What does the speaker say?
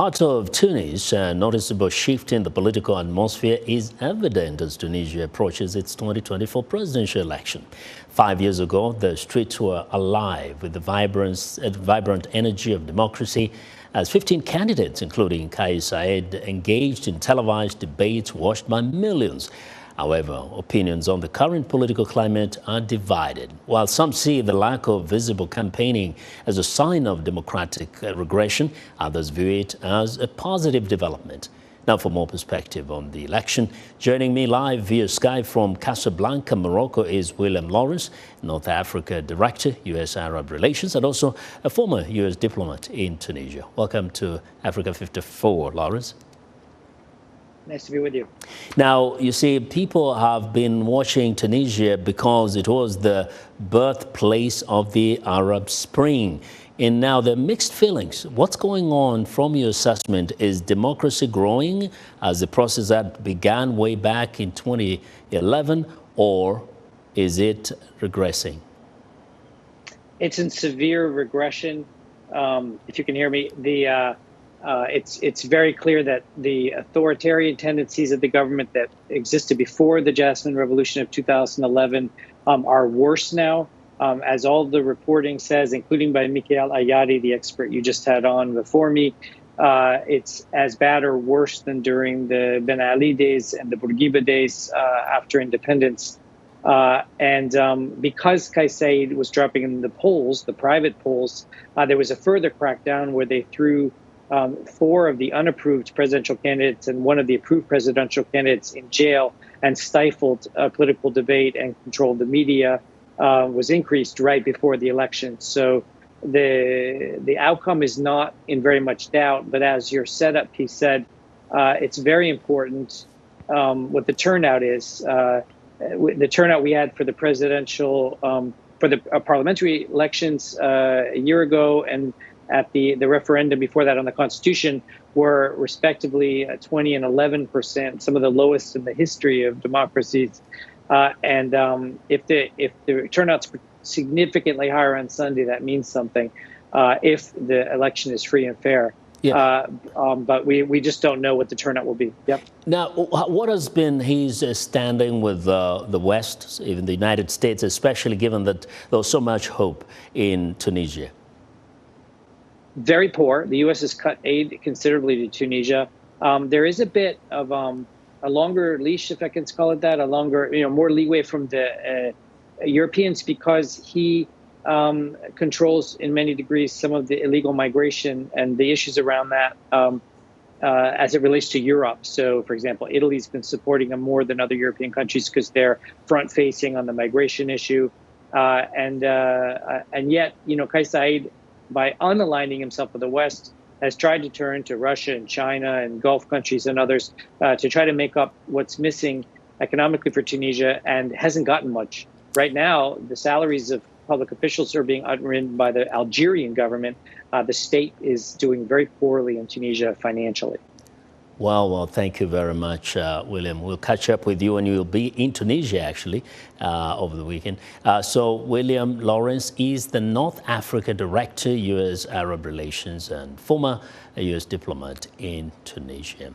heart of Tunis, a noticeable shift in the political atmosphere is evident as Tunisia approaches its 2024 presidential election. 5 years ago, the streets were alive with the vibrant energy of democracy as 15 candidates, including Kais Saied, engaged in televised debates watched by millions. However, opinions on the current political climate are divided. While some see the lack of visible campaigning as a sign of democratic regression, others view it as a positive development. Now, for more perspective on the election, joining me live via Skype from Casablanca, Morocco, is Laurence, North Africa Director, U.S. Arab Relations, and also a former U.S. diplomat in Tunisia. Welcome to Africa 54, Laurence. Nice to be with you. Now, you see, people have been watching Tunisia because it was the birthplace of the Arab Spring. And now there are mixed feelings. What's going on from your assessment? Is democracy growing as the process that began way back in 2011, or is it regressing? It's in severe regression. If you can hear me, it's very clear that the authoritarian tendencies of the government that existed before the Jasmine Revolution of 2011 are worse now. As all the reporting says, including by Mikhail Ayari, the expert you just had on before me, it's as bad or worse than during the Ben Ali days and the Bourguiba days after independence. Because Kais Saied was dropping in the polls, the private polls, there was a further crackdown where they threw 4 of the unapproved presidential candidates and 1 of the approved presidential candidates in jail and stifled political debate and controlled the media. Was increased right before the election. So the outcome is not in very much doubt, but as your setup piece said, it's very important what the turnout is. The turnout we had for the presidential, for the parliamentary elections a year ago and at the referendum before that on the Constitution were respectively 20 and 11%, some of the lowest in the history of democracies. If the turnout's significantly higher on Sunday, that means something. If the election is free and fair, but we just don't know what the turnout will be. Yep. Now, what has been his standing with the West, even the United States, especially given that there was so much hope in Tunisia? Very poor. The U.S. has cut aid considerably to Tunisia. There is a bit of a longer leash, if I can call it that, a longer, more leeway from the Europeans because he controls in many degrees some of the illegal migration and the issues around that as it relates to Europe. So, for example, Italy's been supporting him more than other European countries because they're front-facing on the migration issue. And yet, Kais Saied, by unaligning himself with the West, has tried to turn to Russia and China and Gulf countries and others to try to make up what's missing economically for Tunisia and hasn't gotten much. Right now, the salaries of public officials are being underwritten by the Algerian government. The state is doing very poorly in Tunisia financially. Well, thank you very much, William. We'll catch up with you, and you'll be in Tunisia, actually, over the weekend. So William Laurence is the North Africa Director, U.S. Arab Relations, and former U.S. diplomat in Tunisia.